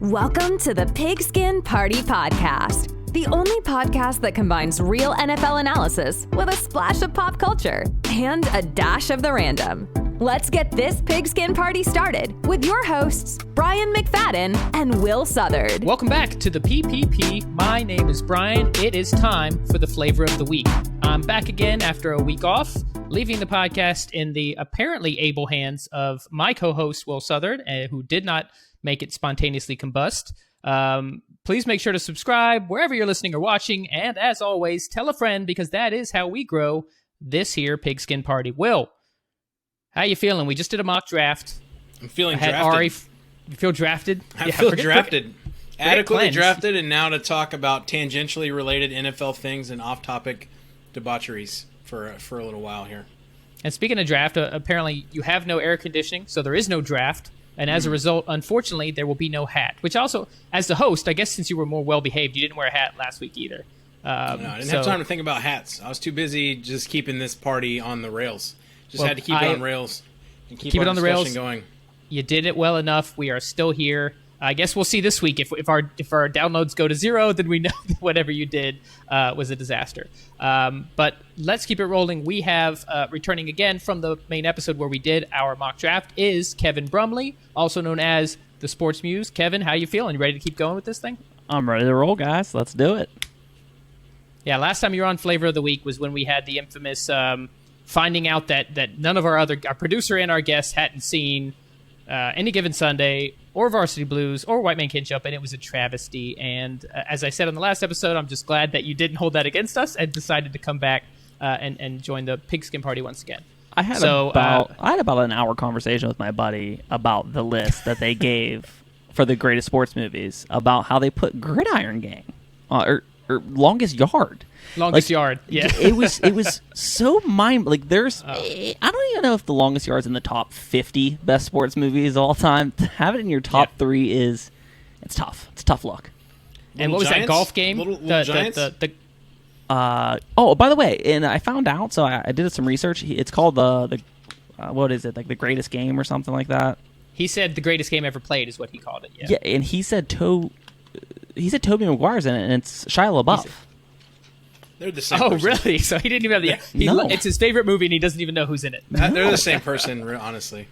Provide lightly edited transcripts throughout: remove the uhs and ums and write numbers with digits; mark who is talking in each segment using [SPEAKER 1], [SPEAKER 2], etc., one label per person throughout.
[SPEAKER 1] Welcome to the Pigskin Party Podcast, the only podcast that combines real NFL analysis with a splash of pop culture and a dash of the random. Let's get this Pigskin Party started with your hosts, Brian McFadden and Will Southard.
[SPEAKER 2] Welcome back to the PPP. My name is Brian. It is time for the flavor of the week. I'm back again after a week off, leaving the podcast in the apparently able hands of my co-host, Will Southard, who did not make it spontaneously combust. Please make sure to subscribe wherever you're listening or watching. And as always, tell a friend, because that is how we grow this here Pigskin Party. Will, how you feeling? We just did a mock draft.
[SPEAKER 3] I'm feeling drafted.
[SPEAKER 2] You feel drafted?
[SPEAKER 3] I feel drafted. Adequately drafted, and now to talk about tangentially related NFL things and off-topic debaucheries for a little while here.
[SPEAKER 2] And speaking of draft, apparently you have no air conditioning, so there is no draft. And as a result, unfortunately, there will be no hat. Which also, as the host, I guess since you were more well-behaved, you didn't wear a hat last week either.
[SPEAKER 3] No, I didn't have time to think about hats. I was too busy just keeping this party on the rails. Had to keep it on rails and keep it on the rails going.
[SPEAKER 2] You did it well enough. We are still here. I guess we'll see this week. If our downloads go to zero, then we know that whatever you did was a disaster. But let's keep it rolling. We have, returning again from the main episode where we did our mock draft, is Kevin Brumley, also known as the Sports Muse. Kevin, how you feeling? You ready to keep going with this thing?
[SPEAKER 4] I'm ready to roll, guys. Let's do it.
[SPEAKER 2] Yeah, last time you were on Flavor of the Week was when we had the infamous finding out that none of our producer and our guests hadn't seen Any Given Sunday or Varsity Blues or White Man Can't Jump, and it was a travesty. And as I said on the last episode, I'm just glad that you didn't hold that against us and decided to come back and join the Pigskin Party once again.
[SPEAKER 4] I had about an hour conversation with my buddy about the list that they gave for the greatest sports movies, about how they put Gridiron Gang or Longest Yard.
[SPEAKER 2] Yard, yeah.
[SPEAKER 4] it was so there's I don't even know if The Longest Yard's in the top 50 best sports movies of all time. To have it in your top 3 it's tough. It's a tough look.
[SPEAKER 2] And what was that golf game?
[SPEAKER 3] Little Giants?
[SPEAKER 4] By the way, and I found out, so I did some research. It's called the what is it, like the greatest game or something like that?
[SPEAKER 2] He said the greatest game ever played is what he called it.
[SPEAKER 4] Yeah, and he said Tobey Maguire's in it, and it's Shia LaBeouf.
[SPEAKER 3] They're the same
[SPEAKER 2] Oh,
[SPEAKER 3] person.
[SPEAKER 2] Really? So he didn't even have the...
[SPEAKER 4] No.
[SPEAKER 2] It's his favorite movie, and he doesn't even know who's in it.
[SPEAKER 3] They're the same person, honestly.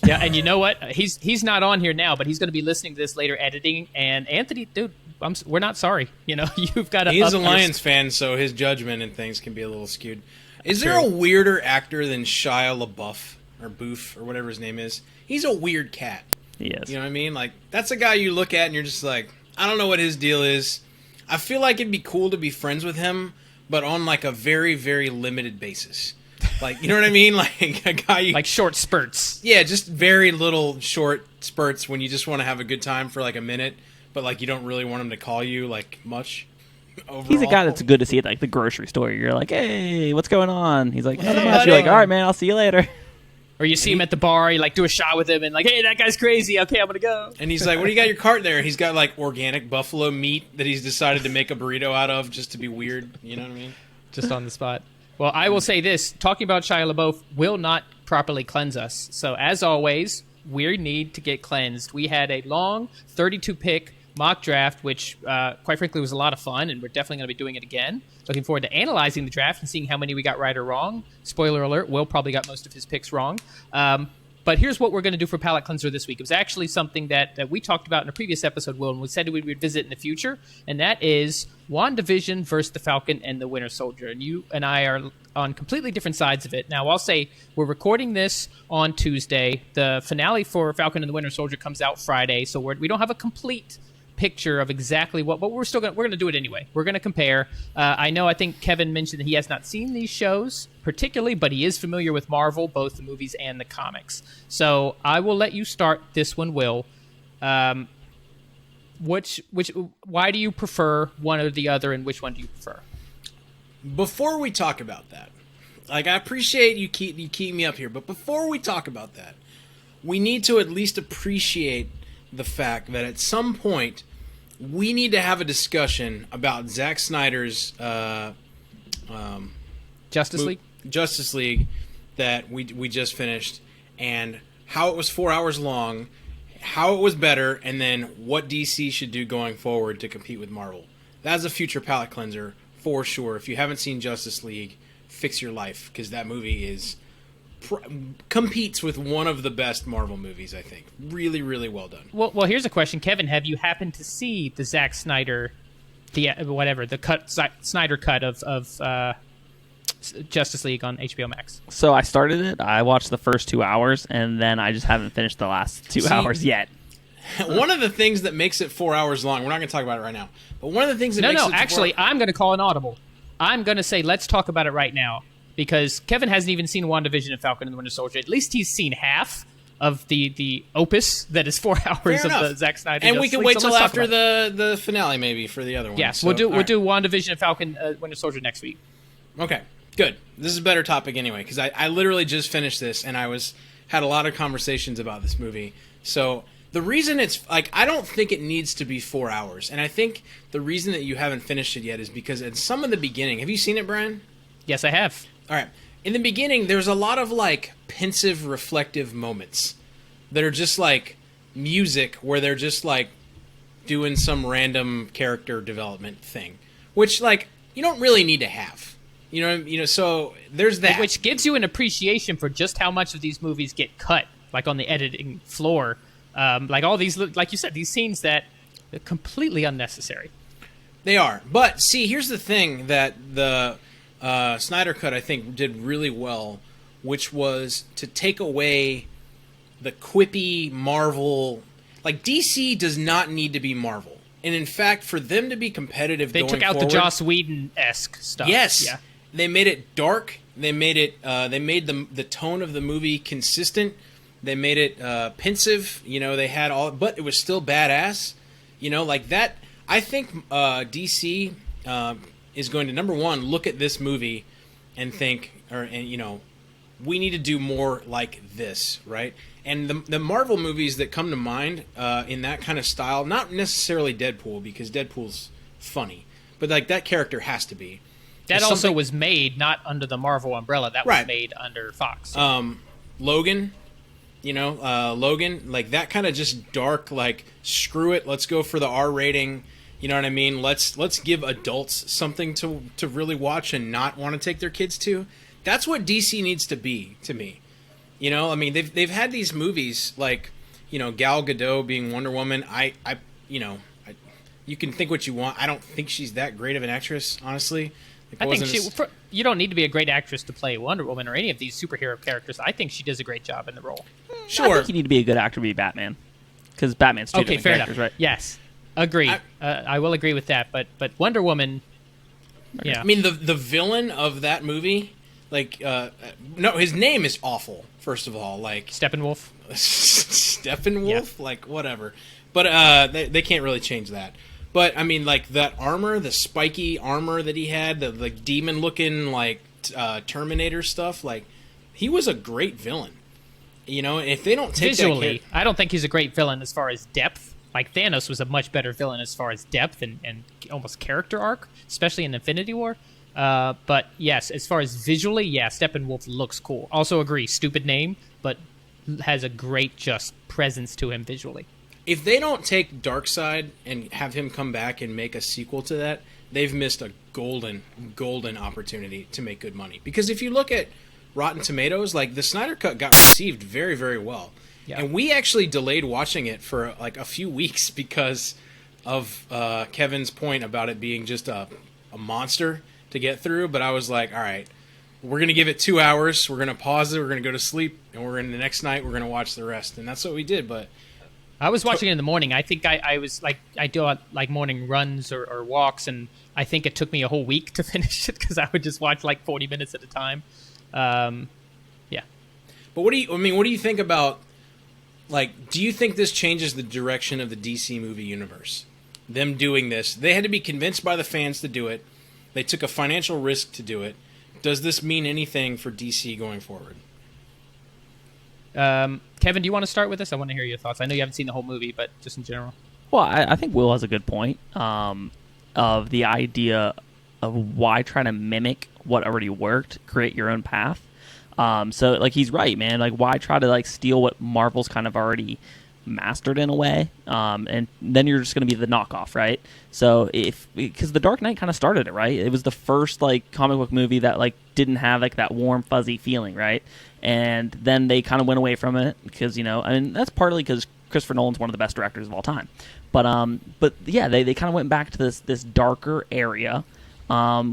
[SPEAKER 2] Yeah, and you know what? He's not on here now, but he's going to be listening to this later editing. And Anthony, dude, we're not sorry. You know, you've got to...
[SPEAKER 3] He's a Lions fan, so his judgment and things can be a little skewed. Is there a weirder actor than Shia LaBeouf, or Boof, or whatever his name is? He's a weird cat.
[SPEAKER 4] He is.
[SPEAKER 3] You know what I mean? Like, that's a guy you look at and you're just like, I don't know what his deal is. I feel like it'd be cool to be friends with him, but on like a very, very limited basis. Like, you know what I mean? Like a guy
[SPEAKER 2] like short spurts.
[SPEAKER 3] Yeah, just very little short spurts when you just want to have a good time for like a minute, but like you don't really want him to call you like much. Overall.
[SPEAKER 4] He's a guy that's good to see at like the grocery store. You're like, hey, what's going on? He's like,
[SPEAKER 3] Hey,
[SPEAKER 4] nothing much.
[SPEAKER 3] buddy.
[SPEAKER 4] You're like, all right, man, I'll see you later.
[SPEAKER 2] Or you see him at the bar, you like do a shot with him, and like, hey, that guy's crazy. Okay, I'm gonna go.
[SPEAKER 3] And he's like, what do you got in your cart there? And he's got like organic buffalo meat that he's decided to make a burrito out of just to be weird. You know what I mean?
[SPEAKER 2] Just on the spot. Well, I will say this. Talking about Shia LaBeouf will not properly cleanse us. So, as always, we need to get cleansed. We had a long 32-pick mock draft, which, quite frankly, was a lot of fun, and we're definitely going to be doing it again. Looking forward to analyzing the draft and seeing how many we got right or wrong. Spoiler alert, Will probably got most of his picks wrong. But here's what we're going to do for Palate Cleanser this week. It was actually something that we talked about in a previous episode, Will, and we said we would visit in the future, and that is WandaVision versus the Falcon and the Winter Soldier. And you and I are on completely different sides of it. Now, I'll say we're recording this on Tuesday. The finale for Falcon and the Winter Soldier comes out Friday, so we don't have a complete picture of exactly what, but we're going to do it anyway. We're going to compare. I think Kevin mentioned that he has not seen these shows particularly, but he is familiar with Marvel, both the movies and the comics. So I will let you start this one, Will. Why do you prefer one or the other, and which one do you prefer?
[SPEAKER 3] Before we talk about that, like, I appreciate you keep me up here, but before we talk about that, we need to at least appreciate the fact that at some point we need to have a discussion about Zack Snyder's
[SPEAKER 2] Justice League
[SPEAKER 3] that we just finished, and how it was 4 hours long, how it was better, and then what DC should do going forward to compete with Marvel. That's a future palate cleanser for sure. If you haven't seen Justice League, fix your life, because that movie competes with one of the best Marvel movies, I think. Really, really well done.
[SPEAKER 2] Well, here's a question, Kevin. Have you happened to see the Zack Snyder, Snyder cut of Justice League on HBO Max?
[SPEAKER 4] So I started it. I watched the first 2 hours, and then I just haven't finished the last 2 hours yet.
[SPEAKER 3] One of the things that makes it 4 hours long, we're not going to talk about it right now, but one of the things that makes it...
[SPEAKER 2] Actually, I'm going to call an audible. I'm going to say, let's talk about it right now, because Kevin hasn't even seen WandaVision and Falcon and the Winter Soldier. At least he's seen half of the opus that is 4 hours of the Zack Snyder.
[SPEAKER 3] And we can wait till after the finale, maybe, for the other one.
[SPEAKER 2] Yes, we'll do WandaVision and Falcon Winter Soldier next week.
[SPEAKER 3] Okay, good. This is a better topic anyway, because I literally just finished this, and had a lot of conversations about this movie. So the reason it's, like, I don't think it needs to be 4 hours. And I think the reason that you haven't finished it yet is because in some of the beginning... Have you seen it, Brian?
[SPEAKER 2] Yes, I have.
[SPEAKER 3] All right. In the beginning, there's a lot of, like, pensive, reflective moments that are just, like, music where they're just, like, doing some random character development thing. Which, like, you don't really need to have. So there's that.
[SPEAKER 2] Which gives you an appreciation for just how much of these movies get cut, like, on the editing floor. Like all these, like you said, these scenes that are completely unnecessary.
[SPEAKER 3] They are. But, see, here's the thing that the Snyder Cut, I think, did really well, which was to take away the quippy Marvel... Like, DC does not need to be Marvel. And, in fact, for them to be competitive going forward...
[SPEAKER 2] They took out the Joss Whedon-esque stuff.
[SPEAKER 3] Yes.
[SPEAKER 2] Yeah.
[SPEAKER 3] They made it dark. They made it. They made the tone of the movie consistent. They made it pensive. They had all, but it was still badass. Like that. I think DC is going to, number one, look at this movie and think, we need to do more like this, right? And the Marvel movies that come to mind in that kind of style, not necessarily Deadpool, because Deadpool's funny, but like that character has to be.
[SPEAKER 2] That also was made not under the Marvel umbrella. That was made under Fox.
[SPEAKER 3] Logan, Logan, like that kind of just dark, like, screw it, let's go for the R rating. You know what I mean? Let's give adults something to really watch and not want to take their kids to. That's what DC needs to be, to me. I mean, they've had these movies like, Gal Gadot being Wonder Woman. You can think what you want. I don't think she's that great of an actress, honestly.
[SPEAKER 2] I think you don't need to be a great actress to play Wonder Woman or any of these superhero characters. I think she does a great job in the role.
[SPEAKER 3] Sure.
[SPEAKER 4] I think you need to be a good actor to be Batman. Because Batman's two different characters, right?
[SPEAKER 2] Yes. Agree. I will agree with that. But Wonder Woman, yeah.
[SPEAKER 3] I mean, the villain of that movie, like, no, his name is awful, first of all. Like
[SPEAKER 2] Steppenwolf.
[SPEAKER 3] Steppenwolf? Yeah. Like, whatever. But they can't really change that. But, I mean, like, that armor, the spiky armor that he had, the like, demon-looking, like, Terminator stuff, like, he was a great villain. If they don't take
[SPEAKER 2] visually, I don't think he's a great villain as far as depth. Like, Thanos was a much better villain as far as depth and almost character arc, especially in Infinity War. But, yes, as far as visually, yeah, Steppenwolf looks cool. Also agree, stupid name, but has a great just presence to him visually.
[SPEAKER 3] If they don't take Darkseid and have him come back and make a sequel to that, they've missed a golden opportunity to make good money. Because if you look at Rotten Tomatoes, like, the Snyder Cut got received very, very well. Yeah. And we actually delayed watching it for, like, a few weeks because of Kevin's point about it being just a monster to get through. But I was like, all right, we're going to give it 2 hours. We're going to pause it. We're going to go to sleep. And the next night, we're going to watch the rest. And that's what we did, but...
[SPEAKER 2] I was watching it in the morning. I think I was like, I do like morning runs or walks, and I think it took me a whole week to finish it because I would just watch like 40 minutes at a time. Yeah.
[SPEAKER 3] But what do you think about, like, do you think this changes the direction of the DC movie universe? Them doing this, they had to be convinced by the fans to do it. They took a financial risk to do it. Does this mean anything for DC going forward?
[SPEAKER 2] Kevin, do you want to start with this? I want to hear your thoughts. I know you haven't seen the whole movie, but just in general.
[SPEAKER 4] Well, I think Will has a good point of the idea of why try to mimic what already worked, create your own path. So, like, he's right, man. Like, why try to, like, steal what Marvel's kind of already mastered in a way, and then you're just going to be the knockoff, right? So because The Dark Knight kind of started it, right? It was the first like comic book movie that like didn't have like that warm fuzzy feeling, right? And then they kind of went away from it because that's partly because Christopher Nolan's one of the best directors of all time, but yeah, they kind of went back to this darker area,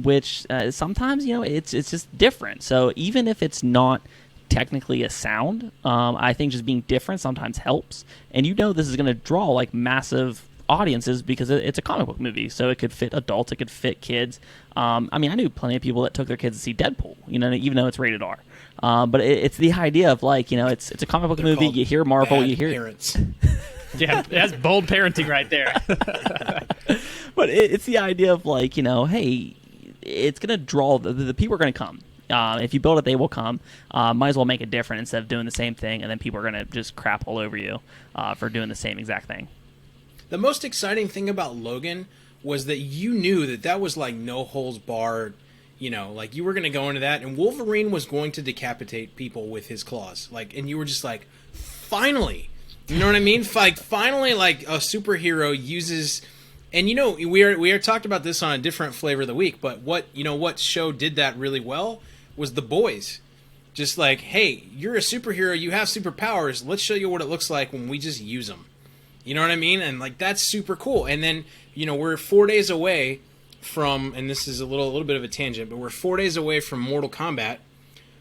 [SPEAKER 4] which sometimes it's just different. So even if it's not technically a sound, I think just being different sometimes helps. And this is going to draw like massive audiences because it's a comic book movie, so it could fit adults, it could fit kids. I knew plenty of people that took their kids to see Deadpool, even though it's rated R. But it's the idea of like it's a comic book movie. You hear Marvel, you hear
[SPEAKER 3] parents.
[SPEAKER 2] Yeah, that's bold parenting right there.
[SPEAKER 4] But it's the idea of like hey, it's gonna draw the people are gonna come. If you build it, they will come. Might as well make it different instead of doing the same thing, and then people are going to just crap all over you for doing the same exact thing.
[SPEAKER 3] The most exciting thing about Logan was that you knew that was like no holds barred. Like you were going to go into that, and Wolverine was going to decapitate people with his claws. Like, and you were just like, finally, you know what I mean? Like, finally, like a superhero uses. And we are talked about this on a different flavor of the week, but what show did that really well was The Boys. Just like, hey, you're a superhero, you have superpowers, let's show you what it looks like when we just use them. You know what I mean? And like that's super cool. And then we're 4 days away from, and this is a little bit of a tangent, but we're 4 days away from Mortal Kombat,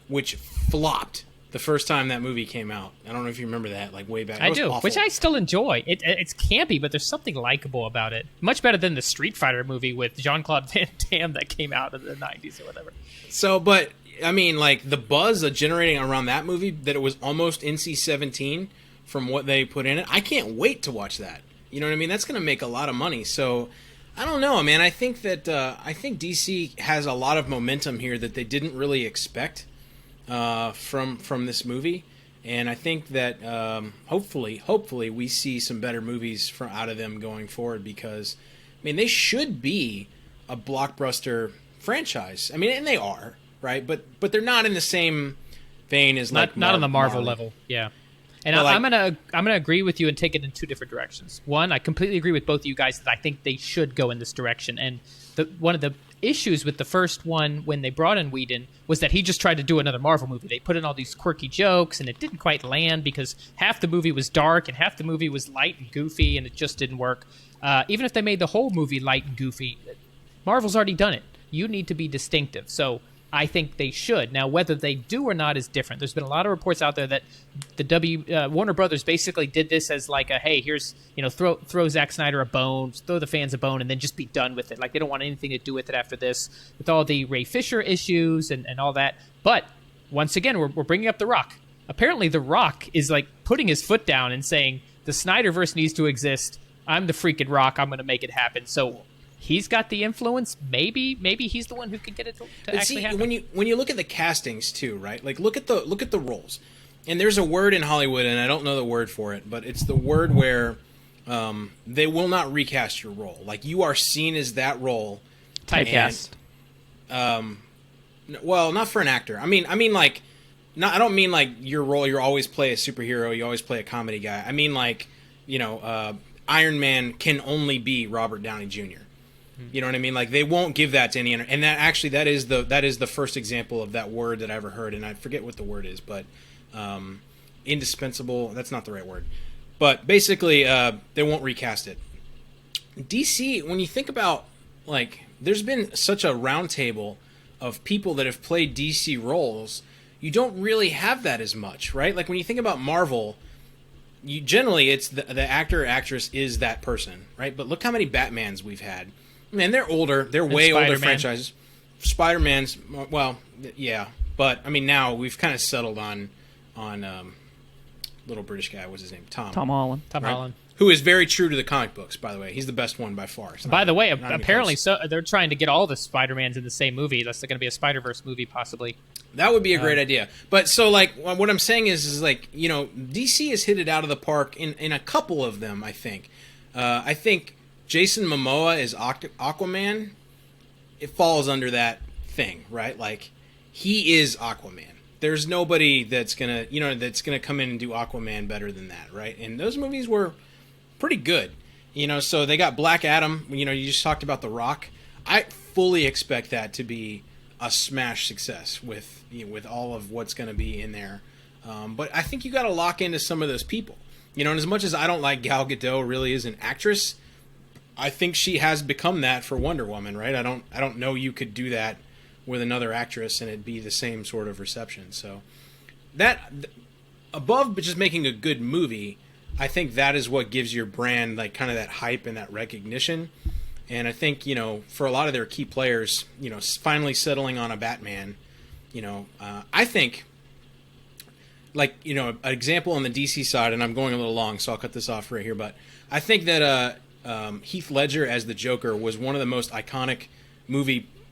[SPEAKER 3] which flopped the first time that movie came out. I don't know if you remember that, like way back.
[SPEAKER 2] I do,
[SPEAKER 3] awful.
[SPEAKER 2] which I still enjoy. It's campy, but there's something likable about it. Much better than the Street Fighter movie with Jean-Claude Van Damme that came out in the 90s or whatever.
[SPEAKER 3] So, but, I mean, like, the buzz generating around that movie, that it was almost NC-17 from what they put in it, I can't wait to watch that. You know what I mean? That's going to make a lot of money. So, I don't know, man. I think DC has a lot of momentum here that they didn't really expect from this movie, and I think that hopefully we see some better movies out of them going forward, because they should be a blockbuster franchise. And they are, right? But they're not in the same vein as
[SPEAKER 2] not on the Marvel level, yeah. And I'm gonna agree with you and take it in two different directions. One, I completely agree with both of you guys that I think they should go in this direction, and one of the issues with the first one when they brought in Whedon was that he just tried to do another Marvel movie. They put in all these quirky jokes, and it didn't quite land because half the movie was dark and half the movie was light and goofy, and it just didn't work. Even if they made the whole movie light and goofy, Marvel's already done it. You need to be distinctive. So I think they should. Now, whether they do or not is different. There's been a lot of reports out there that the Warner Brothers basically did this as like a, hey, here's, throw Zack Snyder a bone, throw the fans a bone, and then just be done with it. Like, they don't want anything to do with it after this, with all the Ray Fisher issues and all that. But once again, we're bringing up The Rock. Apparently, The Rock is like putting his foot down and saying, the Snyderverse needs to exist. I'm the freaking Rock. I'm going to make it happen. So he's got the influence. Maybe he's the one who can get it to actually happen.
[SPEAKER 3] When you look at the castings too, right? Like look at the roles. And there's a word in Hollywood, and I don't know the word for it, but it's the word where they will not recast your role. Like, you are seen as that role.
[SPEAKER 2] Typecast.
[SPEAKER 3] Well, not for an actor. I mean like, not. I don't mean like your role. You always play a superhero. You always play a comedy guy. I mean like, Iron Man can only be Robert Downey Jr. You know what I mean? Like, they won't give that to any other. And that is the first example of that word that I ever heard, and I forget what the word is, but indispensable. That's not the right word. But basically, they won't recast it. DC, when you think about, like, there's been such a round table of people that have played DC roles, you don't really have that as much, right? Like, when you think about Marvel, generally it's the actor or actress is that person, right? But look how many Batmans we've had. Man, they're older. They're way older franchises. Spider-Man's, well, yeah. But, now we've kind of settled on little British guy. What's his name? Tom
[SPEAKER 4] Holland.
[SPEAKER 2] Tom Holland.
[SPEAKER 3] Who is very true to the comic books, by the way. He's the best one by far.
[SPEAKER 2] By the way, apparently they're trying to get all the Spider-Mans in the same movie. That's going to be a Spider-Verse movie, possibly.
[SPEAKER 3] That would be a great idea. But so, like, what I'm saying is like, DC has hit it out of the park in a couple of them, I think. I think Jason Momoa is Aquaman. It falls under that thing, right? Like, he is Aquaman. there's nobody that's gonna come in and do Aquaman better than that, right? And those movies were pretty good, So they got Black Adam. You just talked about The Rock. I fully expect that to be a smash success with all of what's going to be in there. But I think you got to lock into some of those people. And as much as I don't like Gal Gadot really as an actress, I think she has become that for Wonder Woman, right? I don't know you could do that with another actress and it'd be the same sort of reception. So that above just making a good movie, I think that is what gives your brand like kind of that hype and that recognition. And I think, for a lot of their key players, finally settling on a Batman, I think, like, an example on the DC side, and I'm going a little long, so I'll cut this off right here, but I think that Heath Ledger as the Joker was one of the most iconic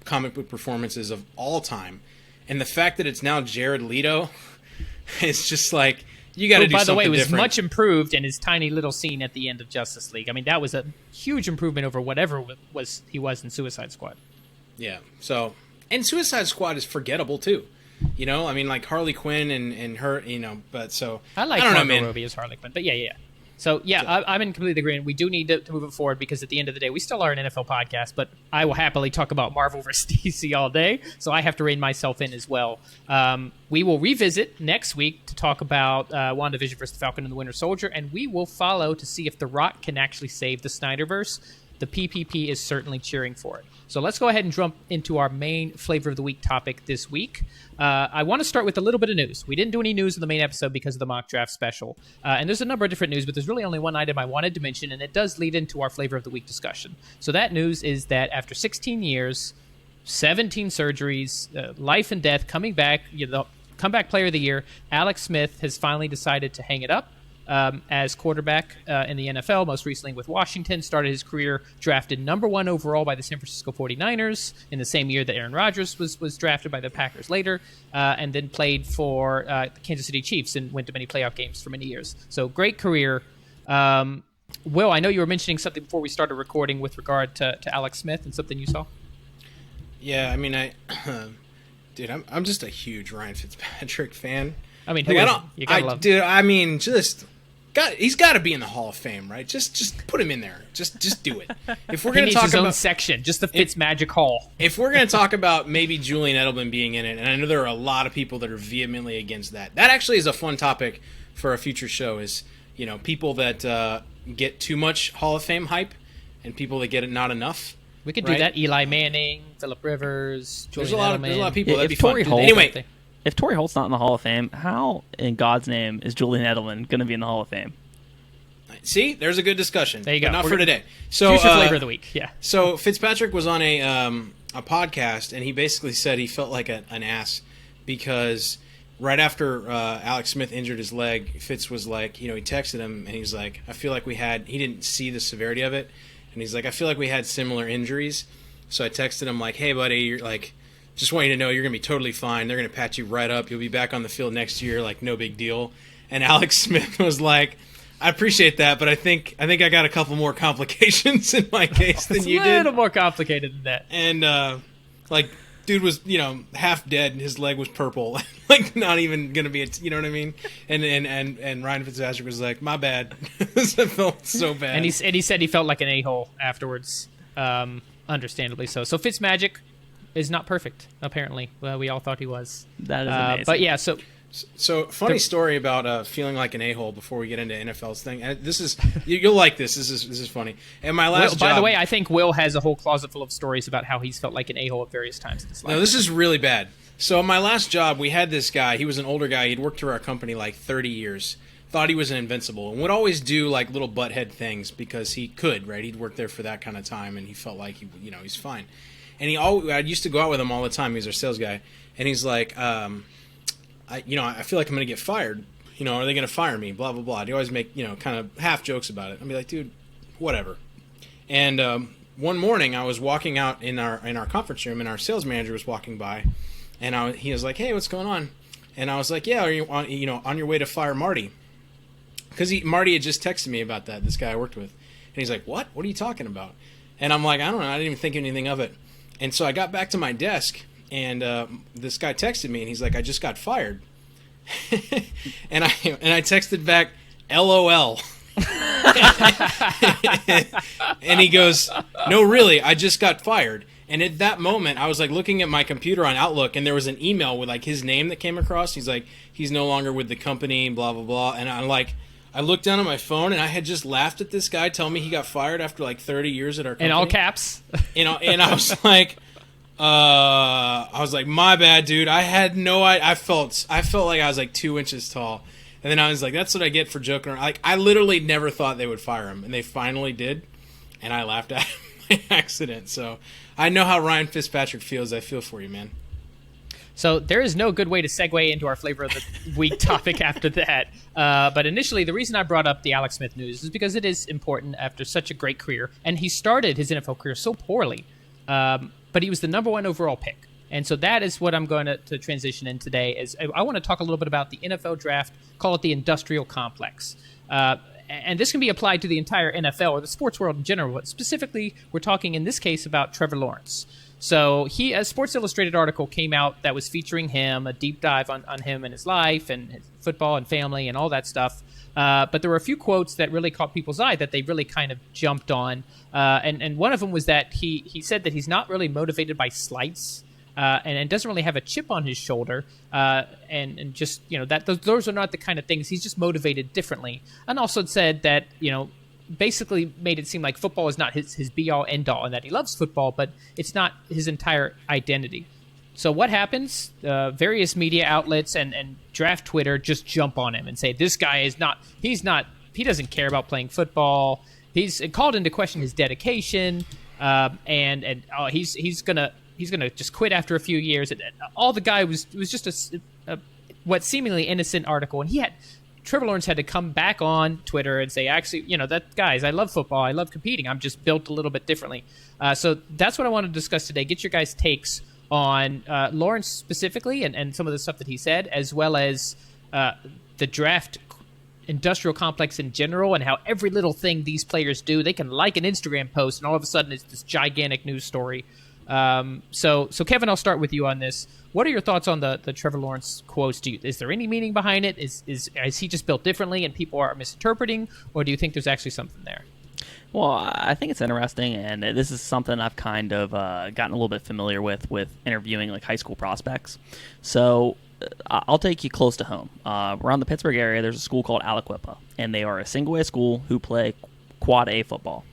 [SPEAKER 3] comic book performances of all time. And the fact that it's now Jared Leto, it's just like, you got to do something different. By the way, it was
[SPEAKER 2] much improved in his tiny little scene at the end of Justice League. I mean, that was a huge improvement over whatever he was in Suicide Squad.
[SPEAKER 3] Yeah. So, and Suicide Squad is forgettable too. I mean, like Harley Quinn and her. But so
[SPEAKER 2] I like Margot Robbie as Harley Quinn. But yeah. So yeah, I'm in complete agreement. We do need to move it forward because at the end of the day, we still are an NFL podcast. But I will happily talk about Marvel versus DC all day. So I have to rein myself in as well. We will revisit next week to talk about WandaVision versus the Falcon and the Winter Soldier, and we will follow to see if The Rock can actually save the Snyderverse. The PPP is certainly cheering for it. So let's go ahead and jump into our main flavor of the week topic this week. I want to start with a little bit of news. We didn't do any news in the main episode because of the mock draft special. And there's a number of different news, but there's really only one item I wanted to mention, and it does lead into our flavor of the week discussion. So that news is that after 16 years, 17 surgeries, life and death, coming back, the comeback player of the year, Alex Smith has finally decided to hang it up. As quarterback in the NFL, most recently with Washington, started his career drafted number 1 overall by the San Francisco 49ers in the same year that Aaron Rodgers was drafted by the Packers later, and then played for the Kansas City Chiefs and went to many playoff games for many years. So great career. Will, I know you were mentioning something before we started recording with regard to Alex Smith and something you saw.
[SPEAKER 3] Yeah, I mean, dude, I'm just a huge Ryan Fitzpatrick fan.
[SPEAKER 2] I mean, you gotta love him.
[SPEAKER 3] Dude, I mean, he's got to be in the Hall of Fame, right? Just put him in there. Just do it. If we're going to talk
[SPEAKER 2] his own section, just the Fitzmagic Hall.
[SPEAKER 3] If we're going to talk about maybe Julian Edelman being in it, and I know there are a lot of people that are vehemently against that. That actually is a fun topic for a future show. Is people that get too much Hall of Fame hype, and people that get it not enough.
[SPEAKER 2] We could do that. Eli Manning, Phillip Rivers, Julian Edelman.
[SPEAKER 3] There's a lot of people that'd be
[SPEAKER 4] fun.
[SPEAKER 3] Anyway.
[SPEAKER 4] If Torrey Holt's not in the Hall of Fame, how in God's name is Julian Edelman going to be in the Hall of Fame?
[SPEAKER 3] See, there's a good discussion.
[SPEAKER 2] There you go.
[SPEAKER 3] But not for today. So,
[SPEAKER 2] future flavor of the week. Yeah.
[SPEAKER 3] So Fitzpatrick was on a podcast, and he basically said he felt like an ass because right after Alex Smith injured his leg, Fitz was like, he texted him, and he's like, I feel like he didn't see the severity of it, and he's like, I feel like we had similar injuries. So I texted him like, hey, buddy, you're like, just want you to know you're going to be totally fine. They're going to patch you right up. You'll be back on the field next year, like no big deal. And Alex Smith was like, I appreciate that, but I think I got a couple more complications in my case than you did.
[SPEAKER 2] It's a little more complicated than that.
[SPEAKER 3] And dude was half dead and his leg was purple, like not even going to be you know what I mean? And Ryan Fitzpatrick was like, my bad. I felt so bad.
[SPEAKER 2] And he said he felt like an a-hole afterwards, understandably so. So Fitzmagic is not perfect, apparently. Well, we all thought he was.
[SPEAKER 4] That is amazing.
[SPEAKER 2] But yeah, so
[SPEAKER 3] funny story about feeling like an a-hole before we get into NFL's thing. And this is you'll like this. This is funny. And my last job.
[SPEAKER 2] By the way, I think Will has a whole closet full of stories about how he's felt like an a-hole at various times in his life.
[SPEAKER 3] No, this is really bad. So my last job, we had this guy. He was an older guy. He'd worked for our company like 30 years. Thought he was an invincible and would always do like little butthead things because he could. Right, he'd worked there for that kind of time, and he felt like he's fine. And I used to go out with him all the time. He was our sales guy. And he's like, I feel like I'm going to get fired. Are they going to fire me? Blah, blah, blah. He always make, kind of half jokes about it. I'd be like, dude, whatever. And one morning I was walking out in our conference room, and our sales manager was walking by. And he was like, hey, what's going on? And I was like, yeah, are you on your way to fire Marty? Because Marty had just texted me about that, this guy I worked with. And he's like, what? What are you talking about? And I'm like, I don't know. I didn't even think anything of it. And so I got back to my desk, And this guy texted me, and he's like, I just got fired. and I texted back, LOL. And he goes, no, really, I just got fired. And at that moment, I was like looking at my computer on Outlook, and there was an email with like his name that came across. He's like, he's no longer with the company, blah, blah, blah. And I'm like, I looked down at my phone, and I had just laughed at this guy telling me he got fired after like 30 years at our company.
[SPEAKER 2] In all caps.
[SPEAKER 3] And I was like, my bad, dude. I had no idea. I felt like I was like 2 inches tall. And then I was like, that's what I get for joking around. Like, I literally never thought they would fire him, and they finally did. And I laughed at him by accident. So I know how Ryan Fitzpatrick feels. I feel for you, man.
[SPEAKER 2] So there is no good way to segue into our flavor of the week topic after that. But initially, the reason I brought up the Alex Smith news is because it is important after such a great career. And he started his NFL career so poorly, but he was the number 1 overall pick. And so that is what I'm going to transition in today. Is I want to talk a little bit about the NFL draft, call it the industrial complex. And this can be applied to the entire NFL or the sports world in general. But specifically, we're talking in this case about Trevor Lawrence. So a Sports Illustrated article came out that was featuring him, a deep dive on him and his life and his football and family and all that stuff. But there were a few quotes that really caught people's eye that they really kind of jumped on. And one of them was that he said that he's not really motivated by slights. And doesn't really have a chip on his shoulder, and just, that those are not the kind of things. He's just motivated differently. And also said that, basically made it seem like football is not his be-all, end-all, and that he loves football, but it's not his entire identity. So what happens? Various media outlets and draft Twitter just jump on him and say, this guy he doesn't care about playing football. He's called into question his dedication, and he's gonna just quit after a few years. And all the guy was just a what seemingly innocent article, and Trevor Lawrence had to come back on Twitter and say, actually, guys, I love football, I love competing, I'm just built a little bit differently. So that's what I want to discuss today. Get your guys' takes on Lawrence specifically and some of the stuff that he said, as well as the draft industrial complex in general, and how every little thing these players do, they can like an Instagram post, and all of a sudden it's this gigantic news story. So Kevin, I'll start with you on this. What are your thoughts on the Trevor Lawrence quotes? Is there any meaning behind it? Is he just built differently and people are misinterpreting, or do you think there's actually something there?
[SPEAKER 4] Well, I think it's interesting, and this is something I've kind of gotten a little bit familiar with interviewing like high school prospects. So I'll take you close to home. Around the Pittsburgh area, there's a school called Aliquippa, and they are a single-A school who play Quad A football.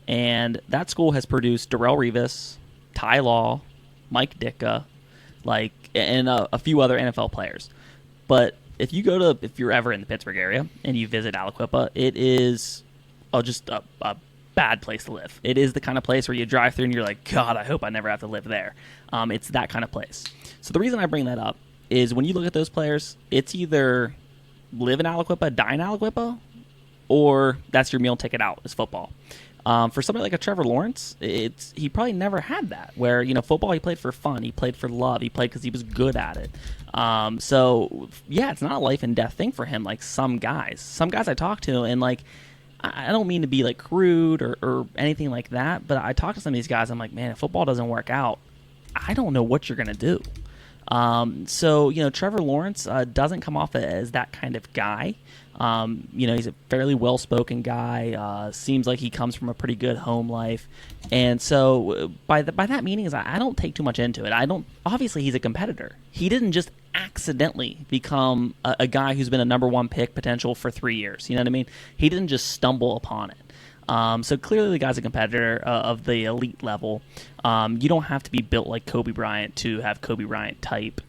[SPEAKER 4] And that school has produced Darrelle Revis, Ty Law, Mike Ditka, and a few other NFL players. But if you're ever in the Pittsburgh area and you visit Aliquippa, it is just a bad place to live. It is the kind of place where you drive through and you're like, God, I hope I never have to live there. It's that kind of place. So the reason I bring that up is when you look at those players, it's either live in Aliquippa, die in Aliquippa, or that's your meal ticket out is football. For somebody like a Trevor Lawrence, he probably never had that. Where football, he played for fun, he played for love, he played because he was good at it. So yeah, it's not a life and death thing for him. Like some guys I talk to, and I don't mean to be crude or anything like that, but I talk to some of these guys. I'm like, man, if football doesn't work out, I don't know what you're gonna do. So Trevor Lawrence doesn't come off as that kind of guy. He's a fairly well-spoken guy. Seems like he comes from a pretty good home life, and so by that meaning, I don't take too much into it. Obviously, he's a competitor. He didn't just accidentally become a guy who's been a number 1 pick potential for 3 years. You know what I mean? He didn't just stumble upon it. So clearly, the guy's a competitor of the elite level. You don't have to be built like Kobe Bryant to have Kobe Bryant type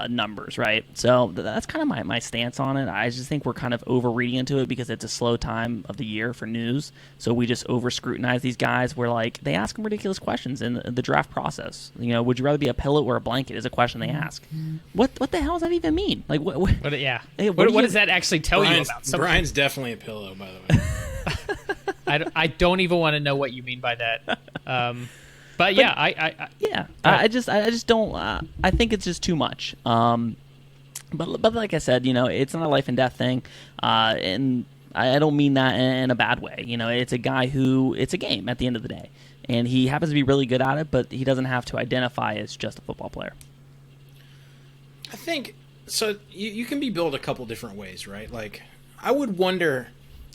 [SPEAKER 4] numbers, right? So that's kind of my stance on it. I just think we're kind of over-reading into it because it's a slow time of the year for news. So we just over-scrutinize these guys where, they ask them ridiculous questions in the draft process. Would you rather be a pillow or a blanket is a question they ask. What the hell does that even mean? What
[SPEAKER 2] does that actually tell you about something?
[SPEAKER 3] Brian's definitely a pillow, by the way.
[SPEAKER 2] I don't even want to know what you mean by that. But yeah,
[SPEAKER 4] I just don't. I think it's just too much. But like I said, it's not a life and death thing, and I don't mean that in a bad way. It's a guy who, it's a game at the end of the day. And he happens to be really good at it, but he doesn't have to identify as just a football player.
[SPEAKER 3] I think, so you can be built a couple different ways, right? Like, I would wonder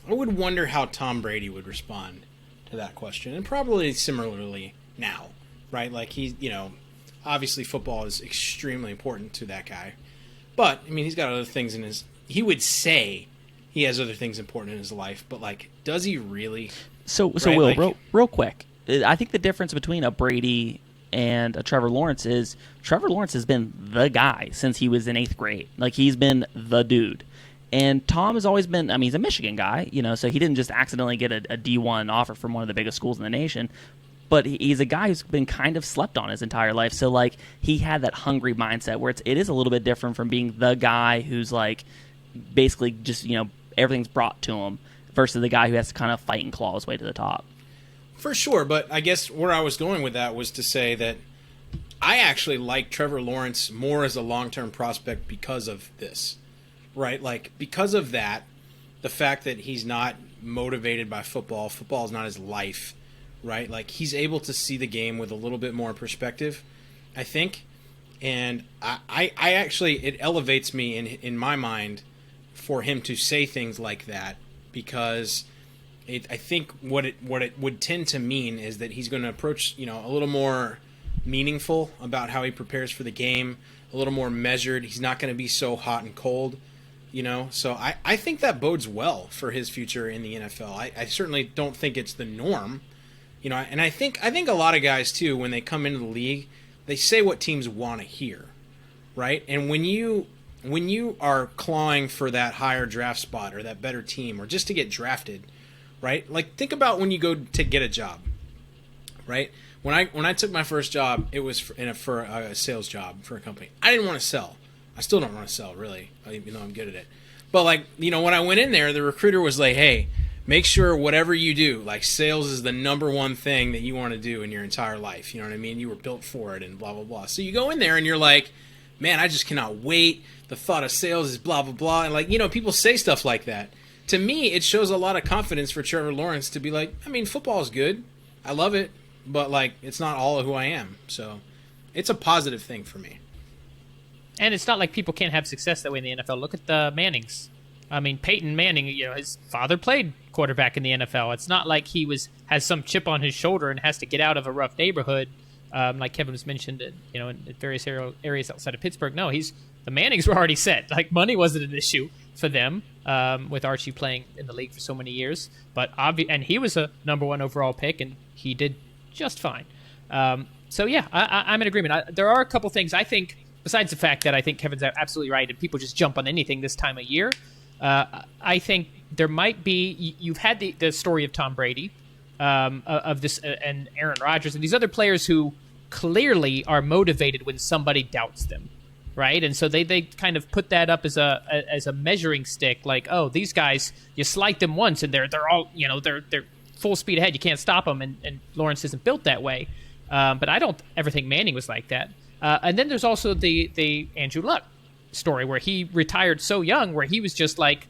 [SPEAKER 3] how Tom Brady would respond to that question. And probably similarly now, right? Like, obviously football is extremely important to that guy. But, I mean, he's got other things he would say he has other things important in his life, but, like, does he really?
[SPEAKER 4] So
[SPEAKER 3] right?
[SPEAKER 4] Will,
[SPEAKER 3] like,
[SPEAKER 4] real quick, I think the difference between a Brady and a Trevor Lawrence is Trevor Lawrence has been the guy since he was in 8th grade. Like, he's been the dude. And Tom has always been, I mean, he's a Michigan guy, so he didn't just accidentally get a D1 offer from one of the biggest schools in the nation. But he's a guy who's been kind of slept on his entire life. So, like, he had that hungry mindset where it is a little bit different from being the guy who's, like, basically just, everything's brought to him versus the guy who has to kind of fight and claw his way to the top.
[SPEAKER 3] For sure, but I guess where I was going with that was to say that I actually like Trevor Lawrence more as a long-term prospect because of this, right? Like, because of that, the fact that he's not motivated by football is not his life, right? Like, he's able to see the game with a little bit more perspective, I think. And I actually, it elevates me in my mind for him to say things like that, because I think what it would tend to mean is that he's going to approach, a little more meaningful about how he prepares for the game, a little more measured. He's not going to be so hot and cold, So I think that bodes well for his future in the NFL. I certainly don't think it's the norm, and I think a lot of guys too, when they come into the league, they say what teams want to hear, right? And when you are clawing for that higher draft spot or that better team or just to get drafted, right? Like, think about when you go to get a job, right? When I took my first job, it was for a sales job for a company. I didn't want to sell. I still don't want to sell, really, even though I'm good at it. But, like, when I went in there, the recruiter was like, hey, make sure whatever you do, like, sales is the number one thing that you want to do in your entire life. You know what I mean? You were built for it and blah, blah, blah. So you go in there and you're like, man, I just cannot wait. The thought of sales is blah, blah, blah. And, like, people say stuff like that. To me, it shows a lot of confidence for Trevor Lawrence to be like, I mean, football is good. I love it. But, like, it's not all of who I am. So it's a positive thing for me.
[SPEAKER 2] And it's not like people can't have success that way in the NFL. Look at the Mannings. I mean, Peyton Manning, his father played quarterback in the NFL. It's not like he has some chip on his shoulder and has to get out of a rough neighborhood, like Kevin was mentioned, in various areas outside of Pittsburgh. No, the Mannings were already set. Like, money wasn't an issue for them, with Archie playing in the league for so many years. But and he was a number 1 overall pick, and he did just fine. So yeah, I'm in agreement. There are a couple things I think, besides the fact that I think Kevin's absolutely right, and people just jump on anything this time of year. I think there might be. You've had the story of Tom Brady, of this, and Aaron Rodgers, and these other players who clearly are motivated when somebody doubts them, right? And so they kind of put that up as a measuring stick, like, oh, these guys, you slight them once and they're all, they're full speed ahead. You can't stop them, and Lawrence isn't built that way. But I don't ever think Manning was like that. And then there's also the Andrew Luck story where he retired so young, where he was just like,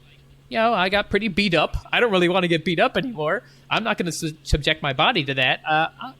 [SPEAKER 2] I got pretty beat up. I don't really want to get beat up anymore. I'm not going to subject my body to that.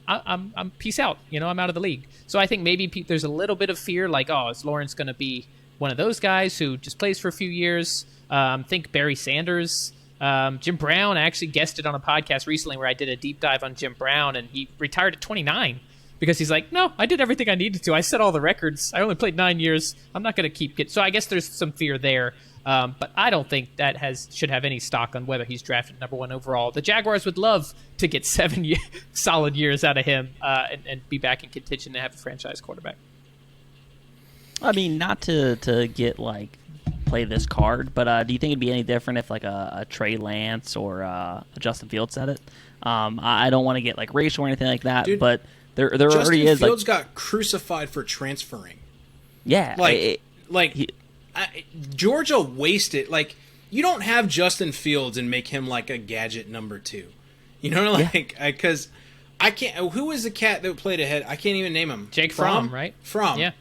[SPEAKER 2] I'm peace out. I'm out of the league. So I think maybe there's a little bit of fear, like, oh, is Lawrence going to be one of those guys who just plays for a few years? Think Barry Sanders. Jim Brown, I actually guested on a podcast recently where I did a deep dive on Jim Brown, and he retired at 29 because he's like, no, I did everything I needed to. I set all the records. I only played 9 years. I'm not going to keep it. So I guess there's some fear there. But I don't think that should have any stock on whether he's drafted number 1 overall. The Jaguars would love to get 7 solid years out of him, and be back in contention to have a franchise quarterback.
[SPEAKER 4] I mean, not to get, like, play this card, but do you think it'd be any different if, like, a Trey Lance or a Justin Fields said it? I don't want to get, like, racial or anything like that, dude, but there already is.
[SPEAKER 3] Justin Fields got crucified for transferring.
[SPEAKER 4] Yeah,
[SPEAKER 3] Georgia wasted. Like, you don't have Justin Fields and make him like a gadget number 2. Because I can't. Who was the cat that played ahead? I can't even name him.
[SPEAKER 2] Jake Fromm, right?
[SPEAKER 3] Fromm.
[SPEAKER 2] Yeah.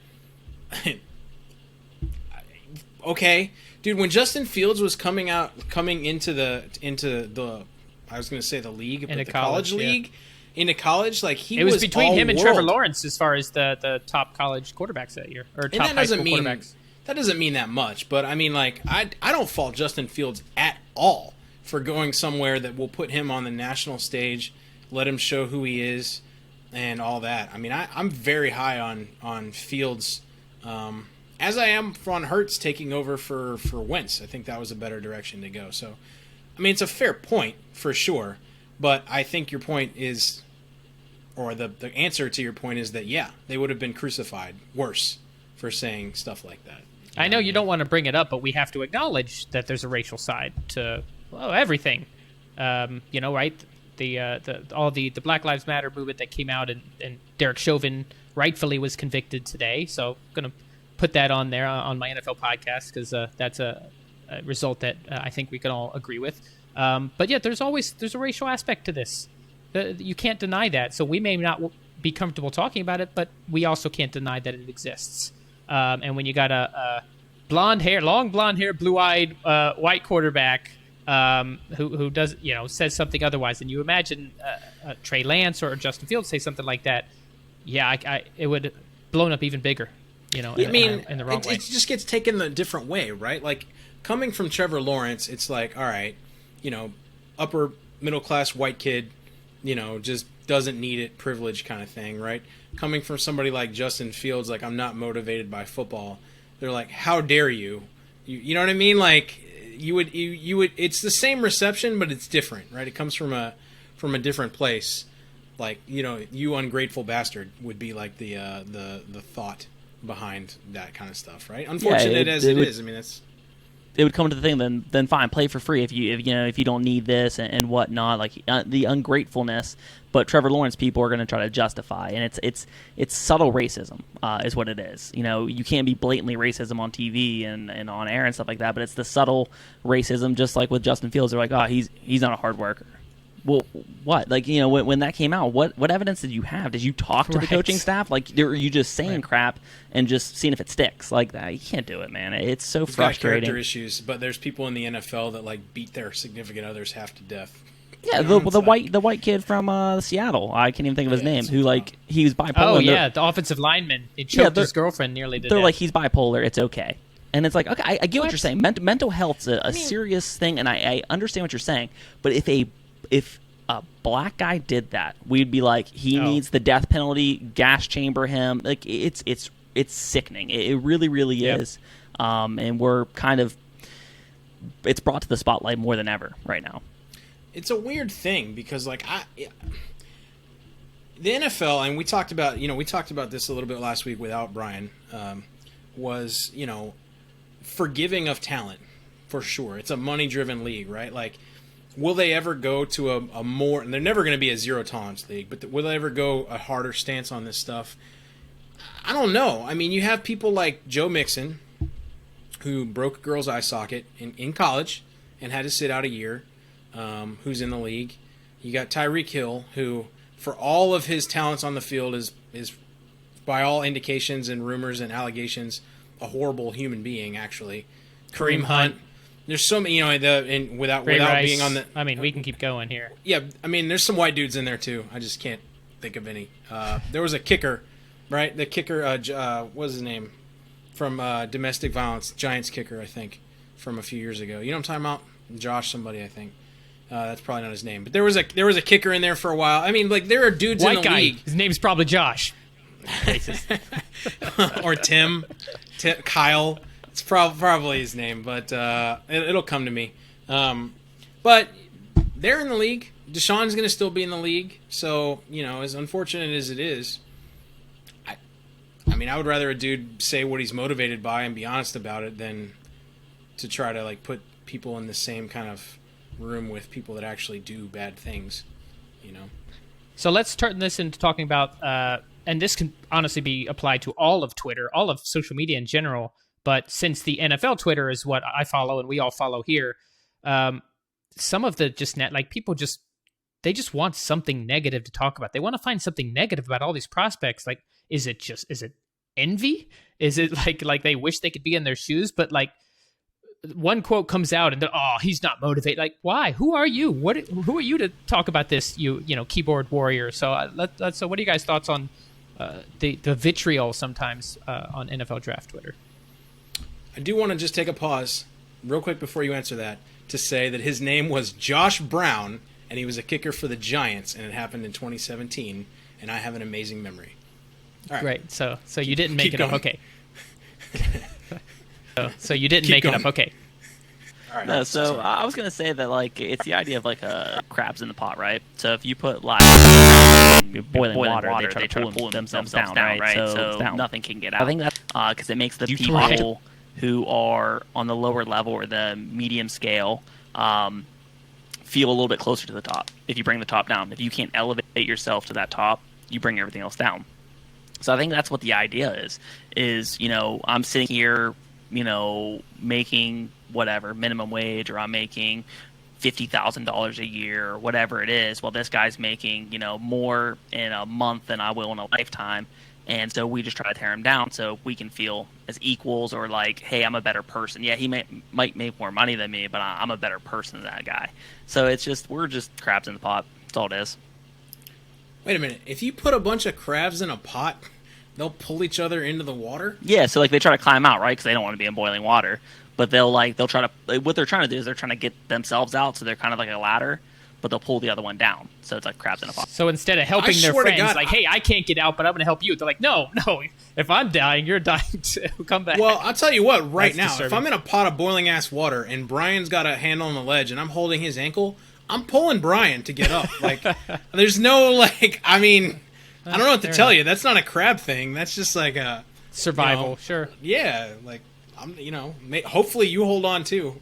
[SPEAKER 3] Okay, Dude, when Justin Fields was coming into the I was going to say the league, but the college league, into college, like
[SPEAKER 2] it was between him and
[SPEAKER 3] world.
[SPEAKER 2] Trevor Lawrence as far as the top college quarterbacks that year, or top high school quarterbacks.
[SPEAKER 3] That doesn't mean that much, but I mean, like, I don't fault Justin Fields at all for going somewhere that will put him on the national stage, let him show who he is, and all that. I mean, I'm very high on Fields, as I am on Hurts taking over for Wentz. I think that was a better direction to go. So, I mean, it's a fair point for sure, but I think your point is, or the answer to your point is that, yeah, they would have been crucified worse for saying stuff like that.
[SPEAKER 2] I know you don't want to bring it up, but we have to acknowledge that there's a racial side to everything. Right? The Black Lives Matter movement that came out, and Derek Chauvin rightfully was convicted today. So I'm going to put that on there on my NFL podcast because that's a result that I think we can all agree with. But yeah, there's a racial aspect to this. You can't deny that. So we may not be comfortable talking about it, but we also can't deny that it exists. And when you got a long blonde hair, blue-eyed white quarterback who does says something otherwise, and you imagine Trey Lance or Justin Fields say something like that, yeah, it would blown up even bigger. In the wrong way.
[SPEAKER 3] It just gets taken the different way, right? Like coming from Trevor Lawrence, it's like, all right, upper middle class white kid, just doesn't need it, privilege kind of thing, right? Coming from somebody like Justin Fields, like, I'm not motivated by football. They're like, how dare you? You know what I mean? Like, you would. It's the same reception, but it's different, right? It comes from a different place. Like, you ungrateful bastard would be like the thought behind that kind of stuff, right? Unfortunate as it is. I mean, it's.
[SPEAKER 4] It would come to the thing, then fine, play for free if you don't need this and whatnot, like the ungratefulness. But Trevor Lawrence people are going to try to justify, and it's subtle racism is what it is. You can't be blatantly racism on TV and on air and stuff like that, but it's the subtle racism. Just like with Justin Fields, they're like, oh, he's not a hard worker. Well, what? Like, when that came out, what evidence did you have? Did you talk to the coaching staff? Like, are you just saying crap and just seeing if it sticks? Like that, you can't do it, man. It's so frustrating.
[SPEAKER 3] Character issues, but there's people in the NFL that like beat their significant others half to death.
[SPEAKER 4] Yeah, the white kid from Seattle. I can't even think of his name. Who he was bipolar.
[SPEAKER 2] Oh yeah, the offensive lineman. He choked his girlfriend nearly to death.
[SPEAKER 4] They're like, he's bipolar. It's okay. And it's like, okay, I get what you're saying. Mental health's a serious thing, and I understand what you're saying. But if a black guy did that, we'd be like, he needs the death penalty, gas chamber him. Like, it's sickening. It really, really is. And we're it's brought to the spotlight more than ever right now.
[SPEAKER 3] It's a weird thing because, like, the NFL, and we talked about this a little bit last week without Brian, was, forgiving of talent for sure. It's a money-driven league, right? Like, will they ever go to a more, and they're never going to be a zero-tolerance league, but will they ever go a harder stance on this stuff? I don't know. I mean, you have people like Joe Mixon, who broke a girl's eye socket in college and had to sit out a year, who's in the league. You got Tyreek Hill, who, for all of his talents on the field, is by all indications and rumors and allegations, a horrible human being, actually. Kareem Hunt. There's so many, without being on the. I
[SPEAKER 2] mean, we can keep going here.
[SPEAKER 3] Yeah, I mean, there's some white dudes in there too. I just can't think of any. There was a kicker, right? The kicker, what was his name? From Domestic Violence, Giants kicker, I think, from a few years ago. You know what I'm talking about? Josh somebody, I think. That's probably not his name, but there was a kicker in there for a while. I mean, like, there are dudes
[SPEAKER 2] white
[SPEAKER 3] in the
[SPEAKER 2] guy.
[SPEAKER 3] league.
[SPEAKER 2] His name's probably Josh.
[SPEAKER 3] Or Tim, Kyle. It's probably his name, but it'll come to me. But they're in the league. Deshaun's going to still be in the league. So, as unfortunate as it is, I mean, I would rather a dude say what he's motivated by and be honest about it than to try to, like, put people in the same kind of room with people that actually do bad things,
[SPEAKER 2] So let's turn this into talking about, and this can honestly be applied to all of Twitter, all of social media in general. But since the NFL Twitter is what I follow and we all follow here, some of the people they just want something negative to talk about. They want to find something negative about all these prospects. Like, is it envy? Is it like they wish they could be in their shoes? But like, one quote comes out and he's not motivated. Like, why? Who are you? Who are you to talk about this? You know, keyboard warrior. So so what are you guys' thoughts on the vitriol sometimes on NFL Draft Twitter?
[SPEAKER 3] I do want to just take a pause real quick before you answer that to say that his name was Josh Brown, and he was a kicker for the Giants, and it happened in 2017, and I have an amazing memory. All right.
[SPEAKER 2] Right. So you didn't make
[SPEAKER 3] Keep
[SPEAKER 2] it
[SPEAKER 3] going.
[SPEAKER 2] up. Okay. So you didn't make it up. Okay.
[SPEAKER 3] All right.
[SPEAKER 4] No, so I was gonna say that like it's the idea of like crabs in the pot, right? So if you put like boiling water, they try to pull themselves down, right? So nothing can get out. I think that's because it makes the people who are on the lower level or the medium scale feel a little bit closer to the top. If you bring the top down, if you can't elevate yourself to that top, you bring everything else down. So I think that's what the idea is, you know, I'm sitting here, you know, making whatever minimum wage, or I'm making $50,000 a year or whatever it is. Well, this guy's making, you know, more in a month than I will in a lifetime. And so we just try to tear him down so we can feel as equals, or like, hey, I'm a better person. Yeah, he might make more money than me, but I'm a better person than that guy. So it's just, we're just crabs in the pot. That's all it is.
[SPEAKER 3] Wait a minute. If you put a bunch of crabs in a pot, they'll pull each other into the water?
[SPEAKER 4] Yeah, so like they try to climb out, right? Because they don't want to be in boiling water. But they'll try to, what they're trying to do is they're trying to get themselves out, so they're kind of like a ladder, but they'll pull the other one down. So it's like crabs in a pot.
[SPEAKER 2] So instead of helping their
[SPEAKER 3] swear to
[SPEAKER 2] friends,
[SPEAKER 3] God,
[SPEAKER 2] like, hey, I can't get out, but I'm going to help you. They're like, no, if I'm dying, you're dying too. Come back.
[SPEAKER 3] Well, I'll tell you what, right
[SPEAKER 2] That's
[SPEAKER 3] now,
[SPEAKER 2] disturbing.
[SPEAKER 3] if I'm in a pot of boiling ass water and Brian's got a handle on the ledge and I'm holding his ankle, I'm pulling Brian to get up. Like, there's no, like, I mean, I don't know what to tell you. That's not a crab thing. That's just like a
[SPEAKER 2] Survival,
[SPEAKER 3] you know,
[SPEAKER 2] sure.
[SPEAKER 3] Yeah, like, I'm, you know, hopefully you hold on too.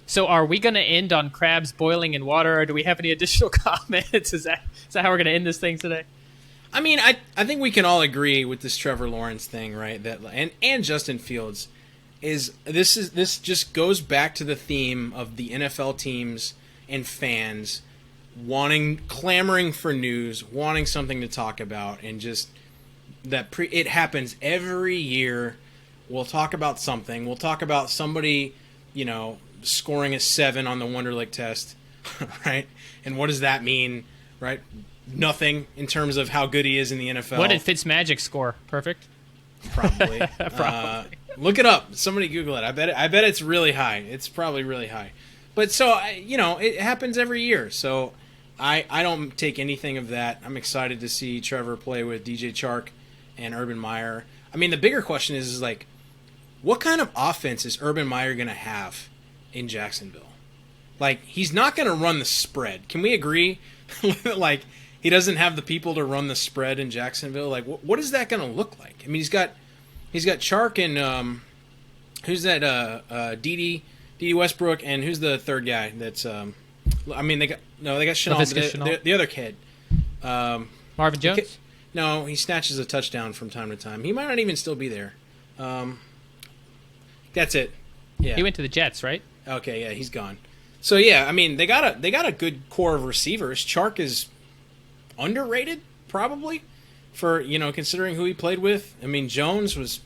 [SPEAKER 2] So are we going to end on crabs boiling in water, or do we have any additional comments? Is that how we're going to end this thing today?
[SPEAKER 3] I mean, I think we can all agree with this Trevor Lawrence thing, right? That and Justin Fields this just goes back to the theme of the NFL teams and fans clamoring for news, wanting something to talk about, and just it happens every year. We'll talk about something. We'll talk about somebody, you know, scoring a 7 on the Wonderlic test, right? And what does that mean, right? Nothing in terms of how good he is in the NFL.
[SPEAKER 2] What did Fitzmagic score? Perfect?
[SPEAKER 3] Probably.
[SPEAKER 2] Probably.
[SPEAKER 3] Look it up. Somebody Google it. I bet it's really high. It's probably really high. But so, you know, it happens every year. So I don't take anything of that. I'm excited to see Trevor play with DJ Chark and Urban Meyer. I mean, the bigger question is like, what kind of offense is Urban Meyer going to have in Jacksonville? Like, he's not going to run the spread. Can we agree? Like, he doesn't have the people to run the spread in Jacksonville. Like, what is that going to look like? I mean, he's got Chark and who's that? Dede Westbrook, and who's the third guy? That's I mean, they got Chenault, the other kid.
[SPEAKER 2] Marvin Jones?
[SPEAKER 3] No, he snatches a touchdown from time to time. He might not even still be there. That's it. Yeah.
[SPEAKER 2] He went to the Jets, right?
[SPEAKER 3] Okay, yeah, he's gone. So yeah, I mean, they got a good core of receivers. Chark is underrated, probably, for, you know, considering who he played with. I mean, Jones was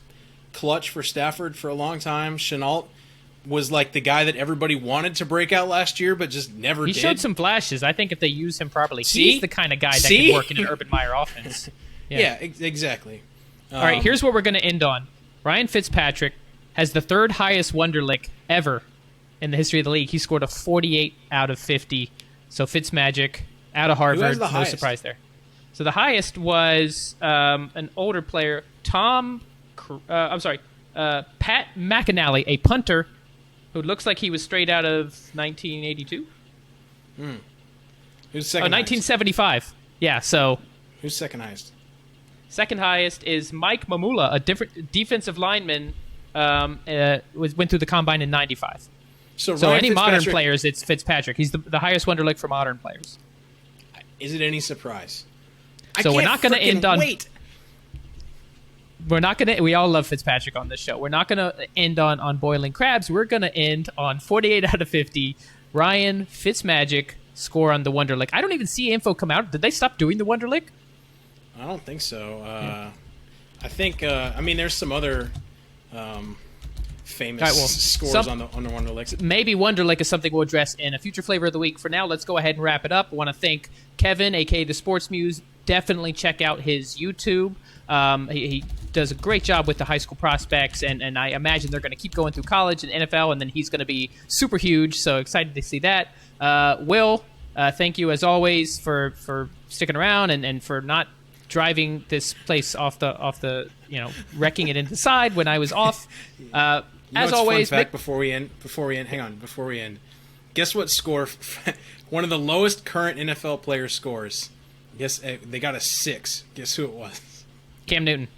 [SPEAKER 3] clutch for Stafford for a long time. Chenault was like the guy that everybody wanted to break out last year, but just never did.
[SPEAKER 2] He showed some flashes. I think if they use him properly,
[SPEAKER 3] See?
[SPEAKER 2] he's the kind of guy that can work in an Urban Meyer offense.
[SPEAKER 3] Yeah, exactly.
[SPEAKER 2] All right, here's what we're going to end on. Ryan Fitzpatrick has the third highest Wonderlic ever in the history of the league. He scored a 48 out of 50. So Fitzmagic out of Harvard.
[SPEAKER 3] Who has the
[SPEAKER 2] no
[SPEAKER 3] highest?
[SPEAKER 2] surprise there. So the highest was an older player, Pat McAnally, a punter who looks like he was straight out of 1982.
[SPEAKER 3] Who's second?
[SPEAKER 2] 1975. Yeah. So
[SPEAKER 3] Who's second highest?
[SPEAKER 2] second highest is Mike Mamula, a different defensive lineman. Went through the combine in '95. So
[SPEAKER 3] Ryan
[SPEAKER 2] any modern
[SPEAKER 3] Fitzpatrick-
[SPEAKER 2] players, it's Fitzpatrick. He's the highest Wonderlic for modern players.
[SPEAKER 3] Is it any surprise?
[SPEAKER 2] So we're not going to end on.
[SPEAKER 3] Wait.
[SPEAKER 2] We're not going to. We all love Fitzpatrick on this show. We're not going to end on boiling crabs. We're going to end on 48 out of 50. Ryan Fitzmagic score on the Wonderlic. I don't even see info come out. Did they stop doing the Wonderlic?
[SPEAKER 3] I don't think so. I think. I mean, there's some other famous
[SPEAKER 2] All right, well,
[SPEAKER 3] scores on the Wonderlic.
[SPEAKER 2] Maybe Wonderlic is something we'll address in a future flavor of the week. For now, let's go ahead and wrap it up. I want to thank Kevin, a.k.a. The Sports Muse. Definitely check out his YouTube. He does a great job with the high school prospects, and I imagine they're going to keep going through college and NFL, and then he's going to be super huge, so excited to see that. Will, thank you as always for sticking around and for not driving this place off the wrecking it into the side when I was off. As always,
[SPEAKER 3] fun fact before we end, guess what score? One of the lowest current NFL player scores. Guess they got a 6. Guess who it was?
[SPEAKER 2] Cam Newton.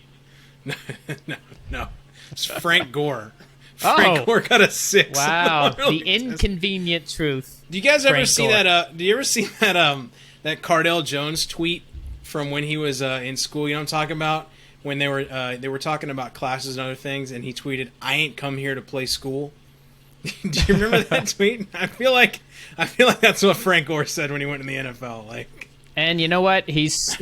[SPEAKER 3] No. It's Frank Gore. Frank Gore got a 6.
[SPEAKER 2] Wow, the inconvenient truth.
[SPEAKER 3] Do you guys ever
[SPEAKER 2] Frank
[SPEAKER 3] see
[SPEAKER 2] Gore.
[SPEAKER 3] that? Do you ever see that Cardell Jones tweet from when he was in school? You know what I'm talking about? When they were talking about classes and other things, and he tweeted, "I ain't come here to play school." Do you remember that tweet? I feel like that's what Frank Gore said when he went in the NFL. Like,
[SPEAKER 2] and you know what? He's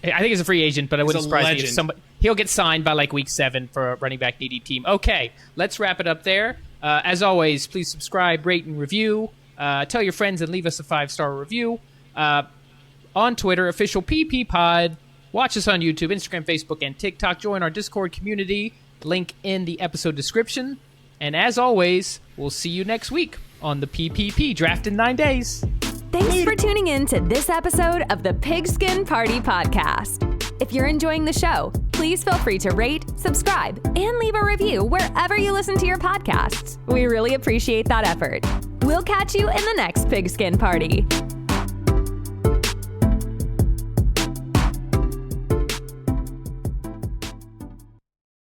[SPEAKER 2] I think he's a free agent, but I wouldn't surprise me if somebody he'll get signed by like week 7 for a running back needy team. Okay, let's wrap it up there. As always, please subscribe, rate, and review. Tell your friends and leave us a 5-star review. On Twitter, official PP Pod. Watch us on YouTube, Instagram, Facebook, and TikTok. Join our Discord community. Link in the episode description. And as always, we'll see you next week on the PPP Draft in 9 days.
[SPEAKER 1] Thanks for tuning in to this episode of the Pigskin Party Podcast. If you're enjoying the show, please feel free to rate, subscribe, and leave a review wherever you listen to your podcasts. We really appreciate that effort. We'll catch you in the next Pigskin Party.